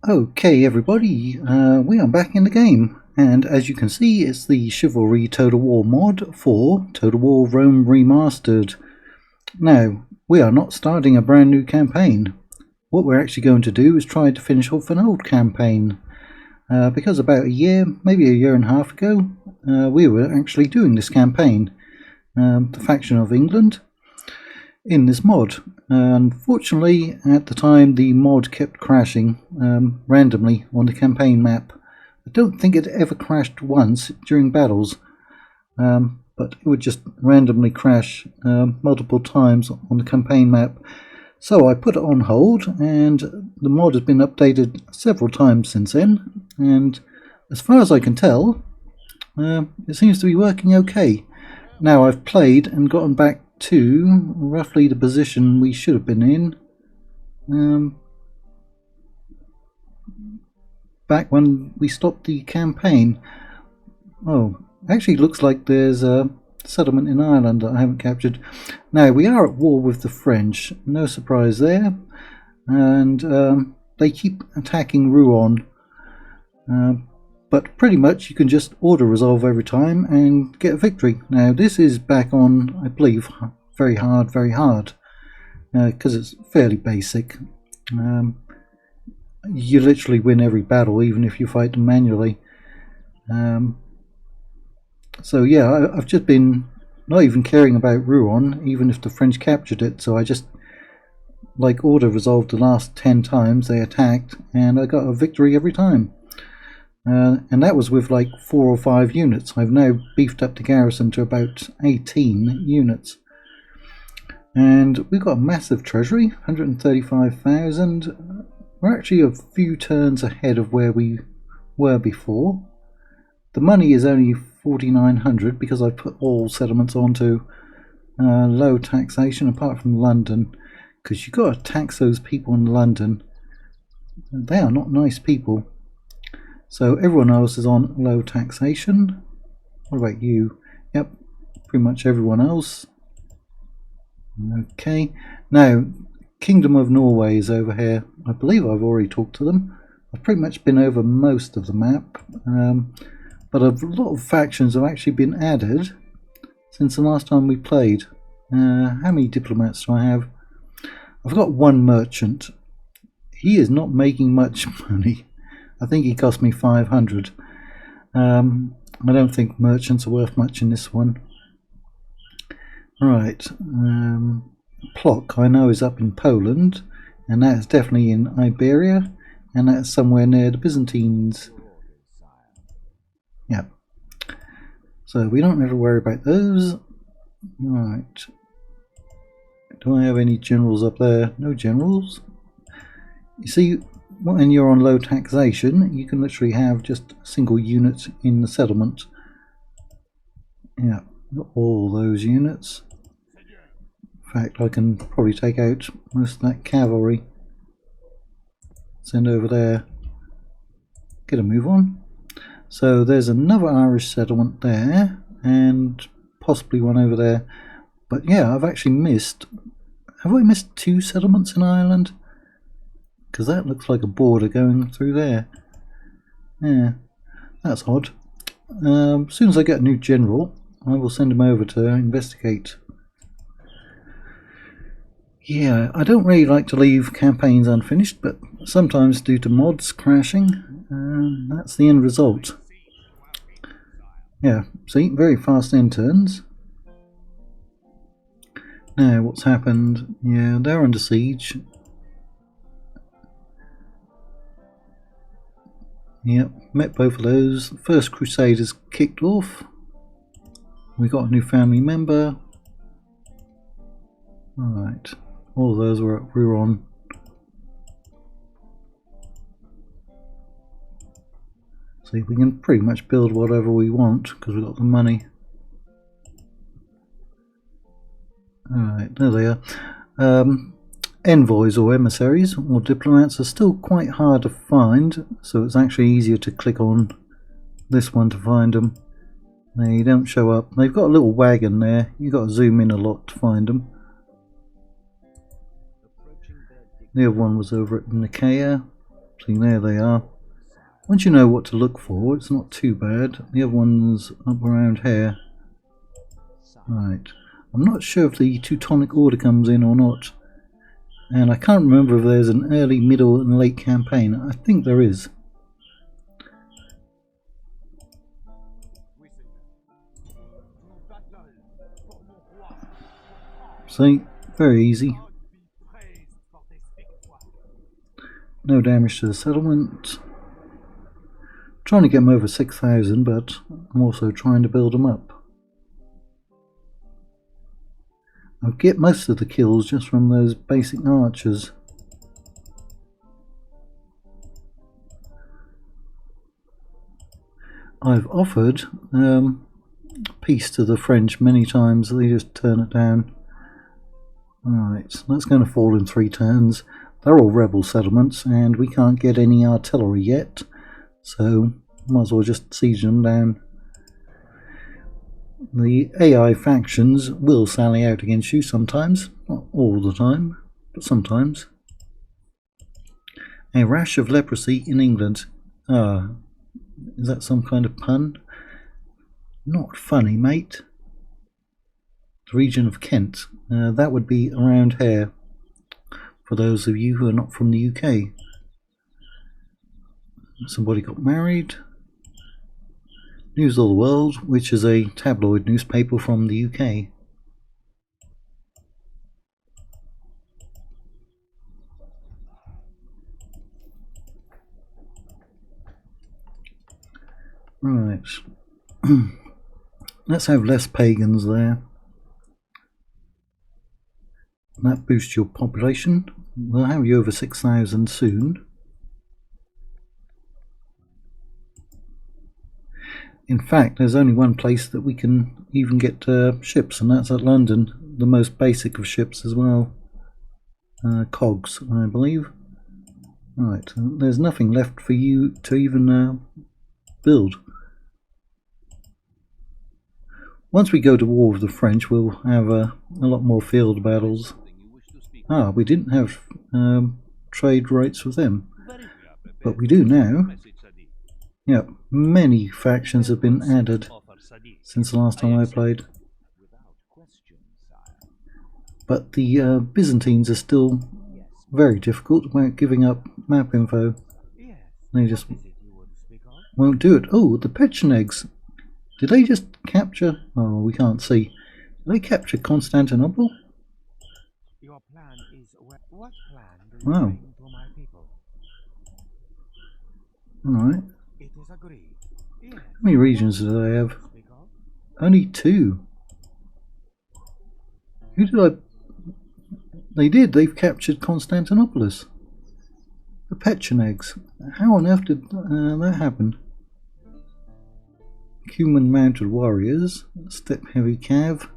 Okay everybody, we are back in the game, and as you can see it's the Chivalry Total War mod for Total War Rome Remastered. Now, we are not starting a brand new campaign. What we're actually going to do is try to finish off an old campaign, because about a year, maybe a year and a half ago, we were actually doing this campaign, the faction of England, in this mod. Unfortunately, at the time the mod kept crashing randomly on the campaign map. I don't think it ever crashed once during battles, but it would just randomly crash multiple times on the campaign map. So I put it on hold, and the mod has been updated several times since then, and as far as I can tell, it seems to be working okay. Now I've played and gotten back to roughly the position we should have been in back when we stopped the campaign. Oh, actually looks like there's a settlement in Ireland that I haven't captured. Now we are at war with the French, no surprise there, and they keep attacking Rouen, but pretty much you can just auto resolve every time and get a victory. Now this is back on, I believe, very hard, because it's fairly basic. You literally win every battle even if you fight them manually. So yeah, I've just been not even caring about Rouen, even if the French captured it, so I just like auto resolved the last 10 times they attacked, and I got a victory every time. And that was with like 4 or 5 units. I've now beefed up the garrison to about 18 units. And we've got a massive treasury, 135,000. We're actually a few turns ahead of where we were before. The money is only 4,900 because I put all settlements onto low taxation apart from London, because you've got to tax those people in London. They are not nice people. So everyone else is on low taxation. What about you? Yep, pretty much everyone else. Okay, now Kingdom of Norway is over here. I believe I've already talked to them. I've pretty much been over most of the map, but a lot of factions have actually been added since the last time we played. How many diplomats do I have? I've got one merchant. He is not making much money. I think he cost me 500. I don't think merchants are worth much in this one. Right, Plock I know is up in Poland, and that's definitely in Iberia, and that's somewhere near the Byzantines. Yeah, so we don't have to worry about those. Right, do I have any generals up there? No generals. You see, when you're on low taxation, you can literally have just a single unit in the settlement. Yeah, all those units. In fact, I can probably take out most of that cavalry. Send over there. Get a move on. So there's another Irish settlement there, and possibly one over there. But yeah, I've actually missed... Have I missed 2 settlements in Ireland? Because that looks like a border going through there. Yeah, that's odd. As soon as I get a new general, I will send him over to investigate. Yeah, I don't really like to leave campaigns unfinished, but sometimes due to mods crashing, that's the end result. Yeah, see, very fast end turns. Now, what's happened? Yeah, they're under siege. Yep, met both of those. The First Crusade has kicked off. We got a new family member. Alright, all of those were at Rouen. See, we can pretty much build whatever we want because we've got the money. Alright, there they are. Envoys or emissaries or diplomats are still quite hard to find, so it's actually easier to click on this one to find them. They don't show up. They've got a little wagon there. You've got to zoom in a lot to find them. The other one was over at Nicaea. See, there they are. Once you know what to look for, it's not too bad. The other one's up around here. Right. I'm not sure if the Teutonic Order comes in or not. And I can't remember if there's an early, middle and late campaign. I think there is. See, very easy. No damage to the settlement. Trying to get them over 6,000, but I'm also trying to build them up. I get most of the kills just from those basic archers. I've offered peace to the French many times, they just turn it down. Alright, so that's going to fall in 3 turns. They're all rebel settlements and we can't get any artillery yet, so might as well just siege them down. The AI factions will sally out against you sometimes, not all the time, but sometimes. A rash of leprosy in England. Is that some kind of pun? Not funny, mate. The region of Kent. That would be around here, for those of you who are not from the UK. Somebody got married. News of the World, which is a tabloid newspaper from the UK. Right. Let's have less pagans there. That boosts your population. We'll have you over 6,000 soon. In fact, there's only one place that we can even get ships, and that's at London. The most basic of ships as well. Cogs, I believe. Right, there's nothing left for you to even build. Once we go to war with the French, we'll have a lot more field battles. We didn't have trade rights with them, but we do now. Yeah, many factions have been added since the last time I played. But the Byzantines are still very difficult about giving up map info. They just won't do it. Oh, the Pechenegs. Did they just capture? Oh, we can't see. Did they capture Constantinople? Wow. Alright. How many regions do they have? Only 2. Who did I... They did. They've captured Constantinopolis. The Pechenegs. How on earth did that happen? Human mounted warriors. Steppe heavy cav.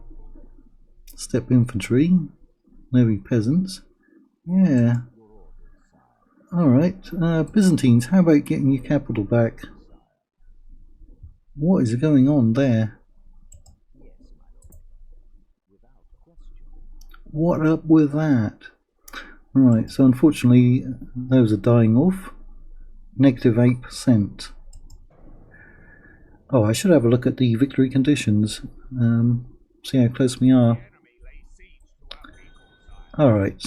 Steppe infantry. Levy peasants. Yeah. Alright. Byzantines, how about getting your capital back? What is going on there? What up with that? Right, so unfortunately those are dying off. -8%. Oh, I should have a look at the victory conditions. See how close we are. Alright,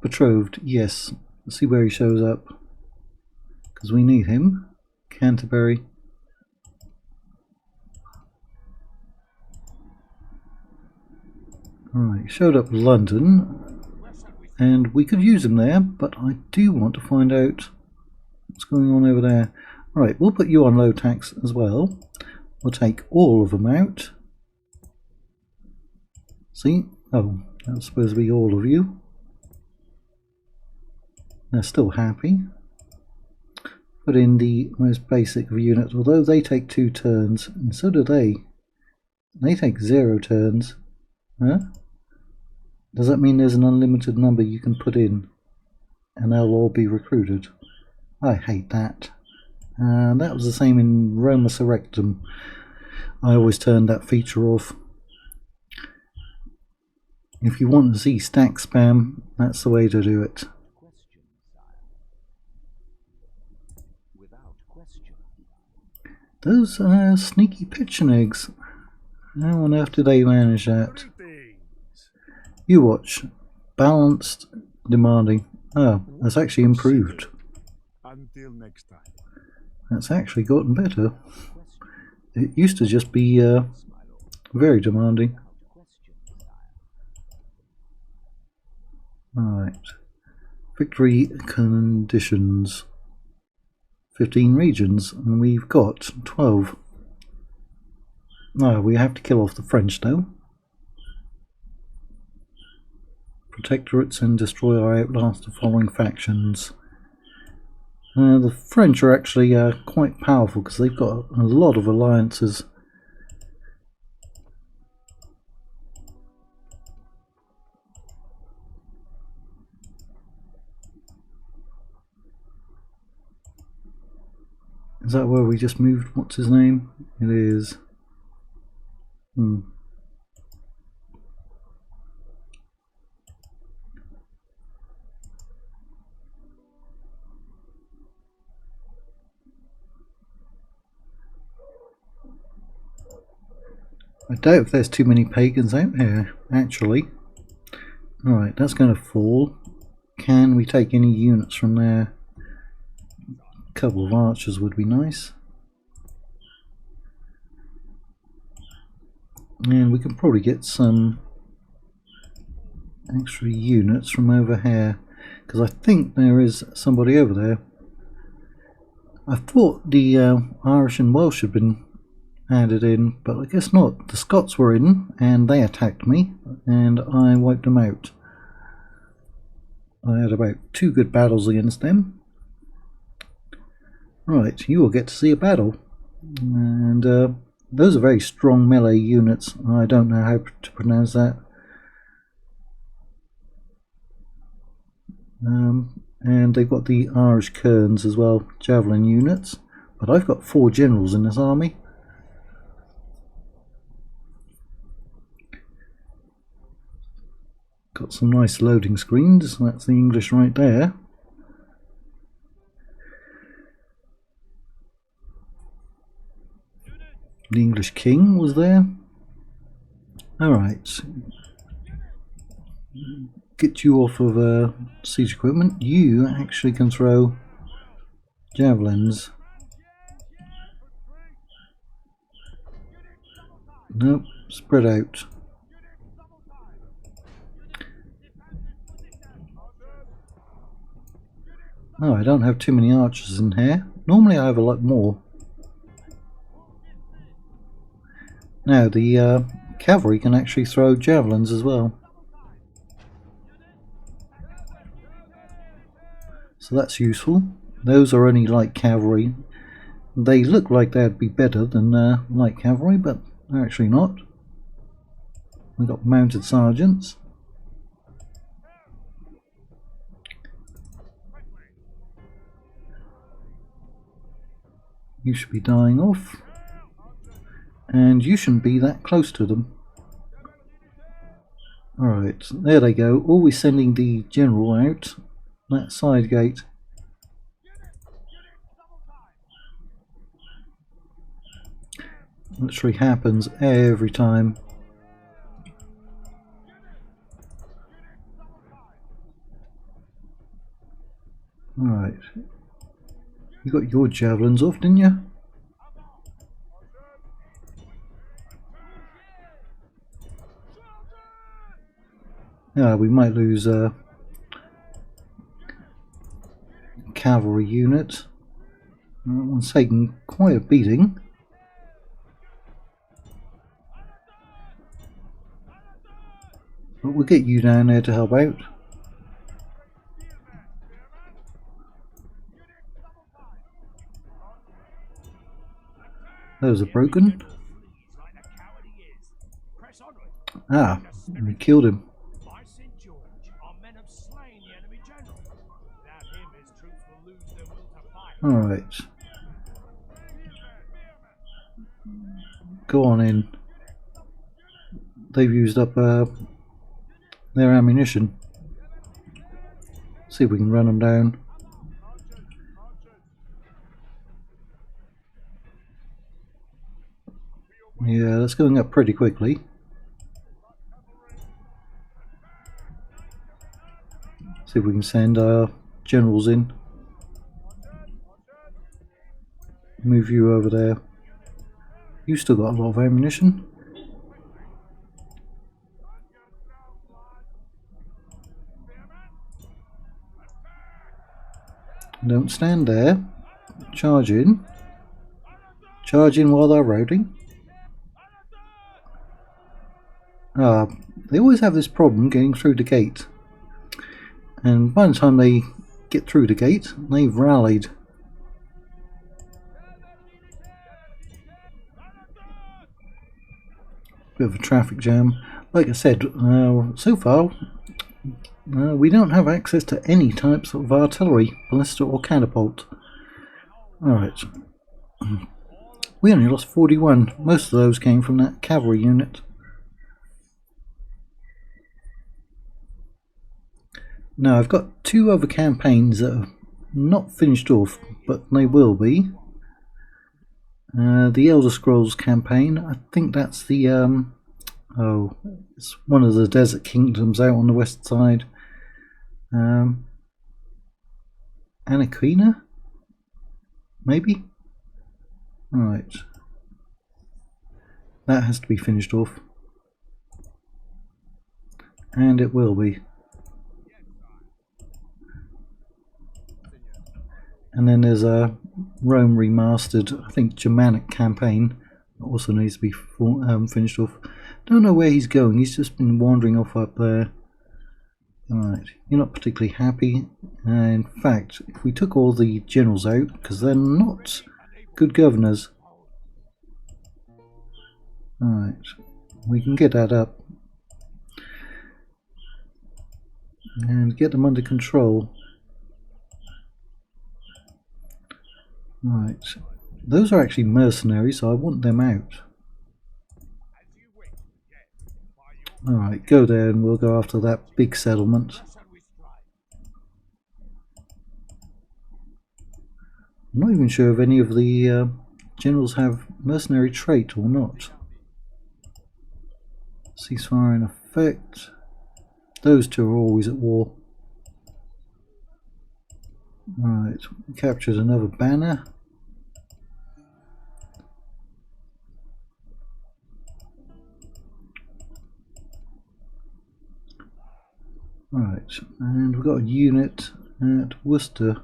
betrothed, yes. Let's see where he shows up. Because we need him. Canterbury. Alright, he showed up London. And we could use him there, but I do want to find out what's going on over there. Alright, we'll put you on low tax as well. We'll take all of them out. See? Oh, that's supposed to be all of you. They're still happy. Put in the most basic of units, although they take 2 turns, and so do they. They take 0 turns. Huh? Does that mean there's an unlimited number you can put in and they'll all be recruited? I hate that. That was the same in Roma Surrectum. I always turned that feature off. If you want to see stack spam, that's the way to do it. Those sneaky pigeon eggs. How on earth do they manage that? You watch. Balanced, demanding. Oh, that's actually improved. Until next time. That's actually gotten better. It used to just be very demanding. Alright. Victory conditions. 15 regions, and we've got 12. No, we have to kill off the French though. Protectorates and destroy or outlast the following factions. The French are actually quite powerful because they've got a lot of alliances. Is that where we just moved? What's his name? It is. I doubt if there's too many pagans out here, actually. Alright, that's going to fall. Can we take any units from there? A couple of archers would be nice. And we can probably get some extra units from over here, because I think there is somebody over there. I thought the Irish and Welsh had been added in, but I guess not. The Scots were in and they attacked me and I wiped them out. I had about 2 good battles against them. Right, you will get to see a battle, and those are very strong melee units. I don't know how to pronounce that. And they've got the Irish Kerns as well, javelin units, but I've got 4 generals in this army. Got some nice loading screens. That's the English right there. The English king was there. Alright. Get you off of siege equipment. You actually can throw javelins. Nope, spread out. Oh, I don't have too many archers in here. Normally I have a lot more. Now the cavalry can actually throw javelins as well. So that's useful. Those are only light cavalry. They look like they'd be better than light cavalry, but they're actually not. We've got mounted sergeants. You should be dying off, and you shouldn't be that close to them. Alright, there they go, always sending the general out that side gate. Literally happens every time. Alright. You got your javelins off, didn't you? Yeah, we might lose a cavalry unit. That one's taken quite a beating. But we'll get you down there to help out. Those are broken. Ah, we killed him. Alright. Go on in. They've used up their ammunition. See if we can run them down. Yeah, that's going up pretty quickly. See if we can send our generals in. Move you over there. You still got a lot of ammunition. Don't stand there. Charge in. Charge in while they're loading. They always have this problem getting through the gate. And by the time they get through the gate, they've rallied. Bit of a traffic jam. Like I said, so far we don't have access to any types of artillery, ballista or catapult. Alright. We only lost 41. Most of those came from that cavalry unit. Now I've got 2 other campaigns that are not finished off, but they will be. The Elder Scrolls campaign, I think that's the it's one of the desert kingdoms out on the west side. Iceni? Maybe? Alright. That has to be finished off. And it will be. And then there's a Rome Remastered, I think, Germanic campaign that also needs to be finished off. Don't know where he's going, he's just been wandering off up there. Alright, you're not particularly happy. In fact, if we took all the generals out, because they're not good governors. Alright, we can get that up. And get them under control. Right, those are actually mercenaries, so I want them out. Alright, go there and we'll go after that big settlement. I'm not even sure if any of the generals have mercenary trait or not. Ceasefire in effect. Those 2 are always at war. Right, we captured another banner. Right, and we've got a unit at Worcester.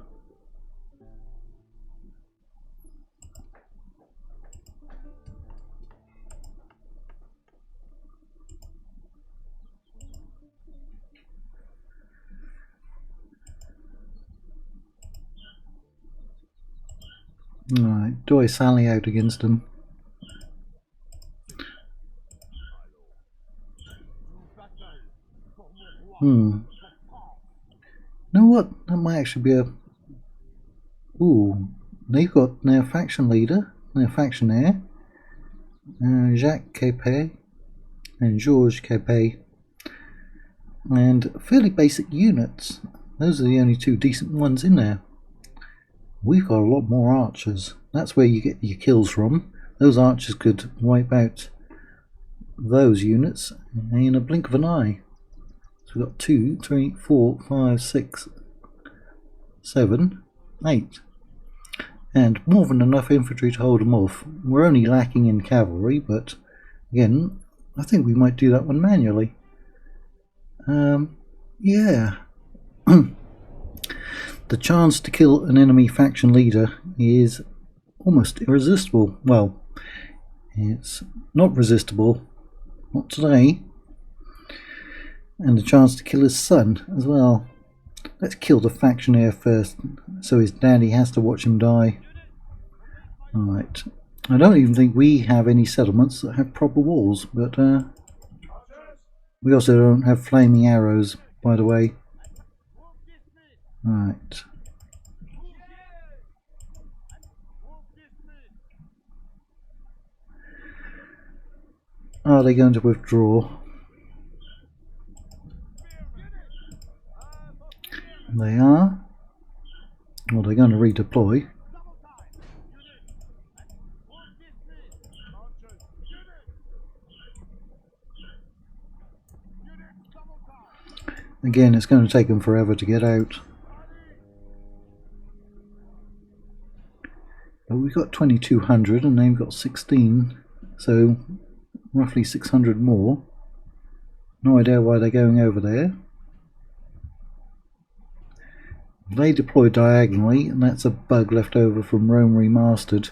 Alright, do I sally out against them? You know what? That might actually be a... Ooh, they've got their faction leader, their faction heir, Jacques Capet and Georges Capet, and fairly basic units. Those are the only 2 decent ones in there. We've got a lot more archers. That's where you get your kills from. Those archers could wipe out those units in a blink of an eye. So we've got 2, 3, 4, 5, 6, 7, 8. And more than enough infantry to hold them off. We're only lacking in cavalry, but again, I think we might do that one manually. Yeah. The chance to kill an enemy faction leader is almost irresistible. Well, it's not resistible, not today. And the chance to kill his son as well. Let's kill the faction heir first, so his daddy has to watch him die. Alright, I don't even think we have any settlements that have proper walls, but we also don't have flaming arrows, by the way. Right. Are they going to withdraw? They are. Well, they're going to redeploy. Again, it's going to take them forever to get out. But we've got 2200 and they've got 16, so roughly 600 more. No idea why they're going over there. They deploy diagonally, and that's a bug left over from Rome Remastered.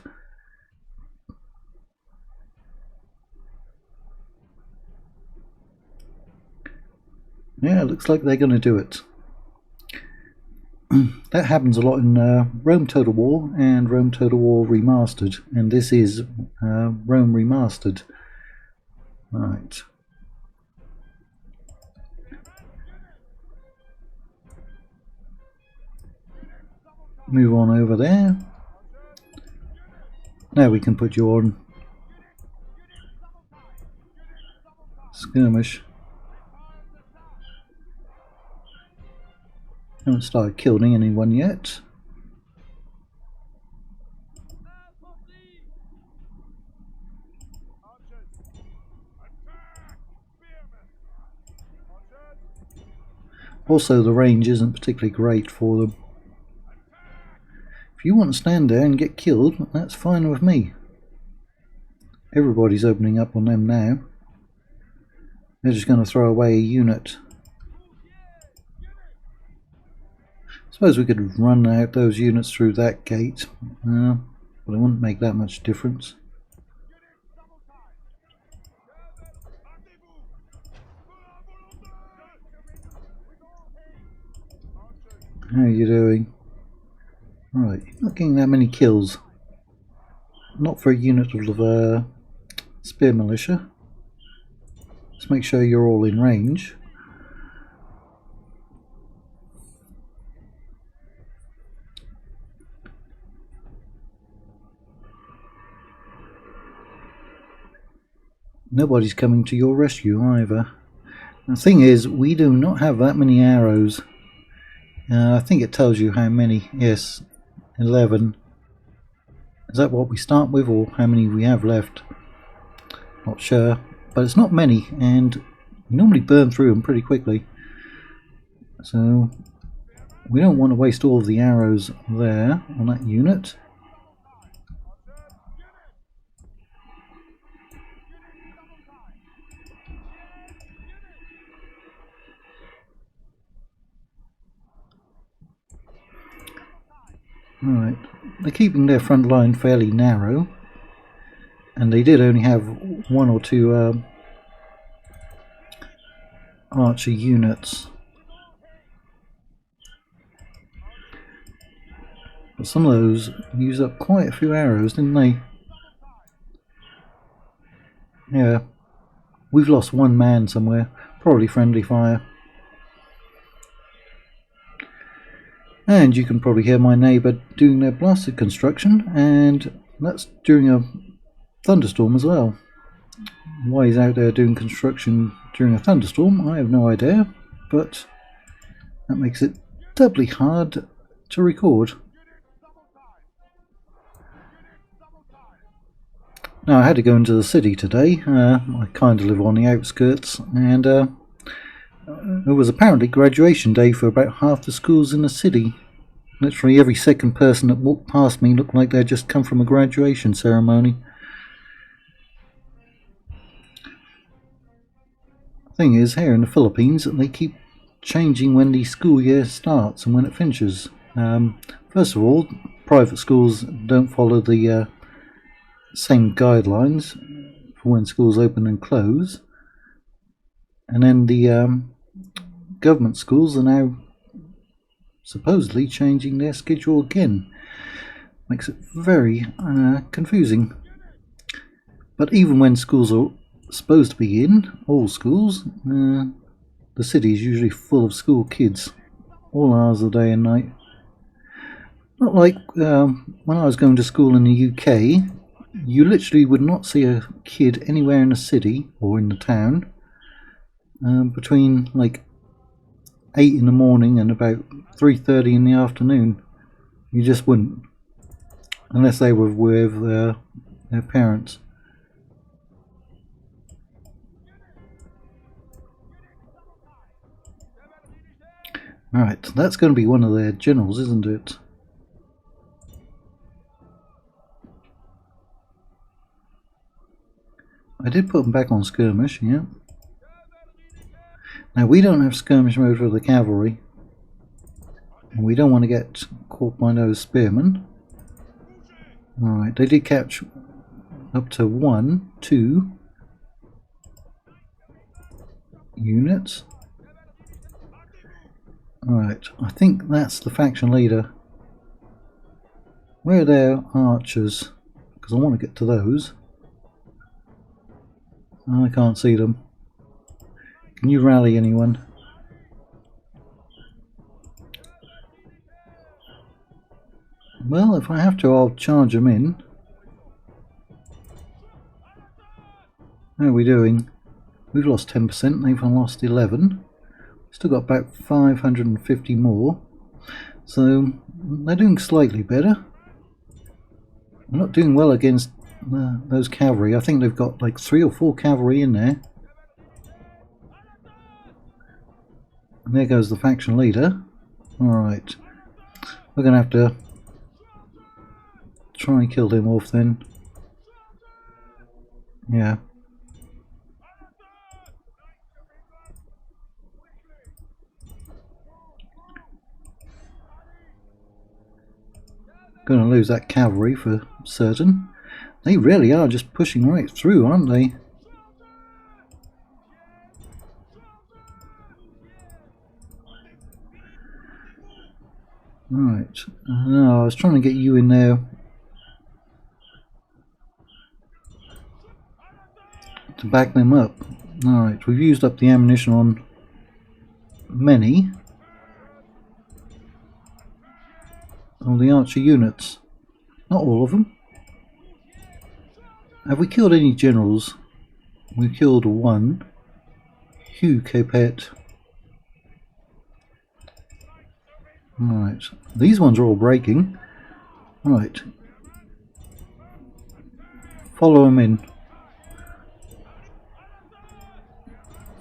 Yeah, it looks like they're going to do it. That happens a lot in Rome Total War and Rome Total War Remastered, and this is Rome Remastered. Right. Move on over there. Now we can put you on skirmish. Haven't started killing anyone yet. Also, the range isn't particularly great for them. If you want to stand there and get killed, that's fine with me. Everybody's opening up on them now. They're just going to throw away a unit. Suppose we could run out those units through that gate, but it wouldn't make that much difference. How are you doing? Right, not getting that many kills. Not for a unit of spear militia. Let's make sure you're all in range. Nobody's coming to your rescue either. The thing is, we do not have that many arrows. I think it tells you how many. Yes, 11. Is that what we start with, or how many we have left? Not sure, but it's not many, and we normally burn through them pretty quickly. So we don't want to waste all of the arrows there on that unit. Right, they're keeping their front line fairly narrow, and they did only have one or two archer units. But some of those used up quite a few arrows, didn't they? Yeah, we've lost one man somewhere, probably friendly fire. And you can probably hear my neighbour doing their blasted construction, and that's during a thunderstorm as well. Why he's out there doing construction during a thunderstorm, I have no idea, but that makes it doubly hard to record. Now, I had to go into the city today. I kind of live on the outskirts, and it was apparently graduation day for about half the schools in the city. Literally every second person that walked past me looked like they'd just come from a graduation ceremony. Thing is, here in the Philippines, they keep changing when the school year starts and when it finishes. First of all, private schools don't follow the same guidelines for when schools open and close. And then the government schools are now supposedly changing their schedule again. Makes it very confusing. But even when schools are supposed to be in, all schools, the city is usually full of school kids, all hours of the day and night. Not like when I was going to school in the UK, you literally would not see a kid anywhere in the city or in the town between like 8 in the morning and about 3:30 in the afternoon. You just wouldn't, unless they were with their parents. Right, that's going to be one of their generals, isn't it? I did put them back on skirmish, yeah. Now we don't have skirmish mode for the cavalry. And we don't want to get caught by those spearmen. Alright, they did catch up to 1, 2 units. Alright, I think that's the faction leader. Where are their archers? Because I want to get to those. I can't see them. Can you rally anyone? Well, if I have to, I'll charge them in. How are we doing? We've lost 10%, they've lost 11. Still got about 550 more. So, they're doing slightly better. We're not doing well against those cavalry. I think they've got like 3 or 4 cavalry in there. And there goes the faction leader. Alright. We're going to have to try and kill him off then. Yeah. Going to lose that cavalry for certain. They really are just pushing right through, aren't they? Right. No, I was trying to get you in there to back them up. Alright, we've used up the ammunition on many of the archer units. Not all of them. Have we killed any generals? We killed 1. Hugh Capet. Right, these ones are all breaking. Right. Follow them in.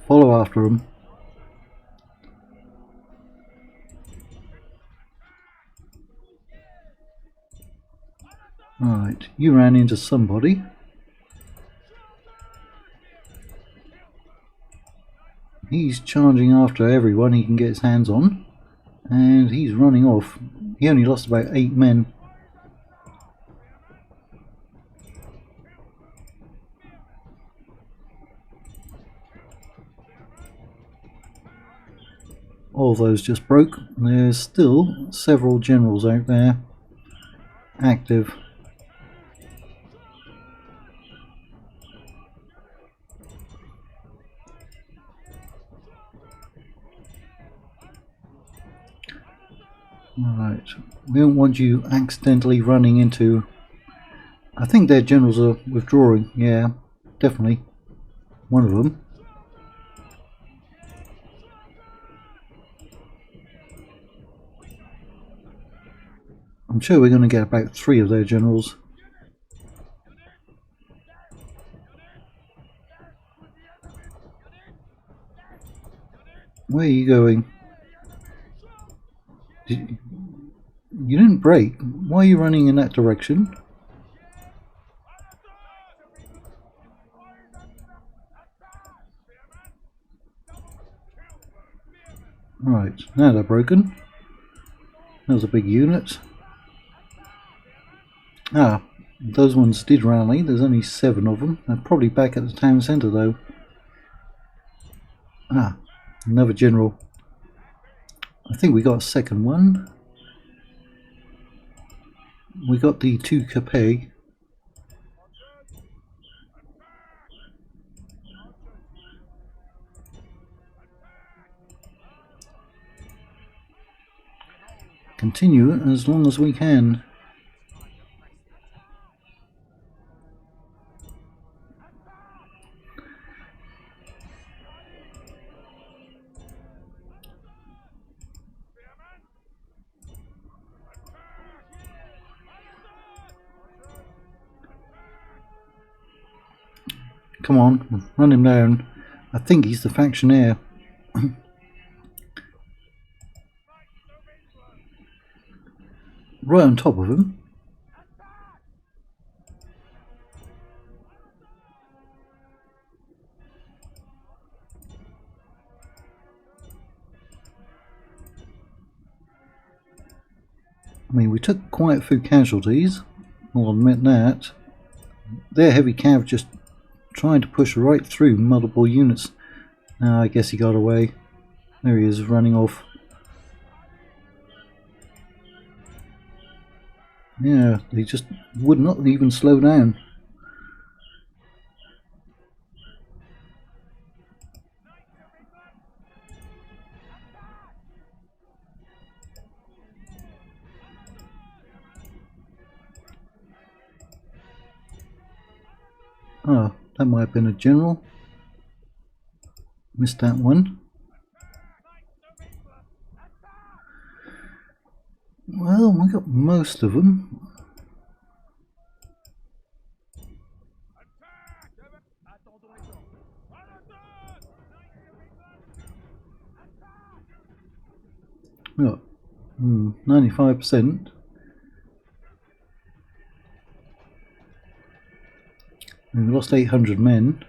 Follow after them. Right, you ran into somebody. He's charging after everyone he can get his hands on. And he's running off. He only lost about 8 men. All those just broke. There's still several generals out there active. Alright, we don't want you accidentally running into... I think their generals are withdrawing, yeah, definitely. One of them. I'm sure we're going to get about 3 of their generals. Where are you going? You didn't break. Why are you running in that direction? Right, now they're broken. That was a big unit. Ah, those ones did rally. There's only 7 of them. They're probably back at the town centre though. Ah, another general. I think we got a second one. We got the 2 Capet. Continue as long as we can. Come on, run him down. I think he's the factionaire. right on top of him. I mean, we took quite a few casualties, I'll admit that. Their heavy cav just trying to push right through multiple units. I guess he got away. There he is, running off. Yeah, they just would not even slow down. Oh, that might have been a general. Missed that one. Well, we got most of them. Oh, 95%. We lost 800 men.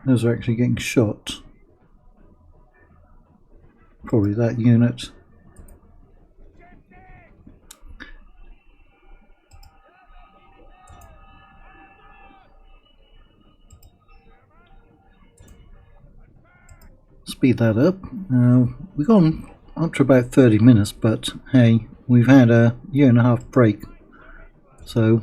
Those are actually getting shot. Probably that unit. Speed that up. We've gone up to about 30 minutes, but hey, we've had a year and a half break, so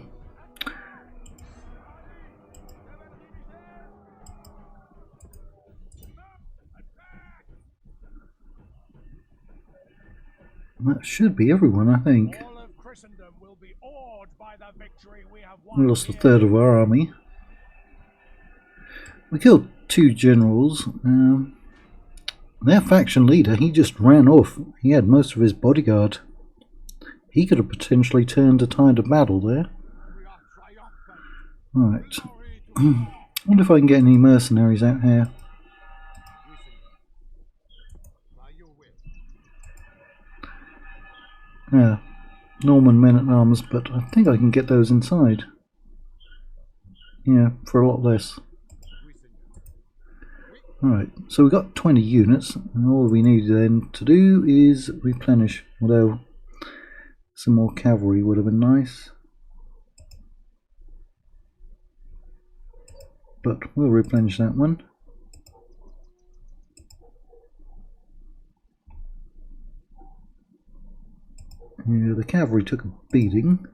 that should be everyone, I think. We lost a third of our army. We killed 2 generals. Their faction leader, he just ran off. He had most of his bodyguard. He could have potentially turned the tide of battle there. Right. I wonder if I can get any mercenaries out here. Yeah, Norman men-at-arms, but I think I can get those inside. Yeah, for a lot less. Alright, so we've got 20 units, and all we need then to do is replenish, although some more cavalry would have been nice. But we'll replenish that one. Yeah, the cavalry took a beating.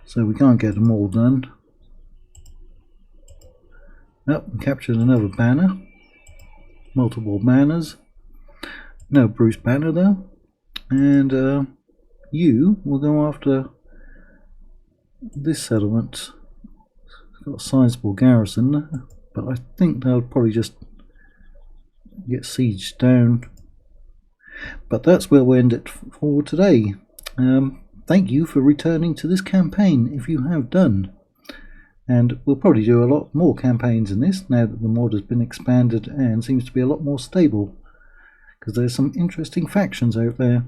So we can't get them all done. Oh, we captured another banner. Multiple banners. No Bruce banner though. And you will go after this settlement. It's got a sizable garrison, but I think they'll probably just get sieged down. But that's where we'll end it for today. Thank you for returning to this campaign if you have done. And we'll probably do a lot more campaigns in this now that the mod has been expanded and seems to be a lot more stable, because there's some interesting factions out there.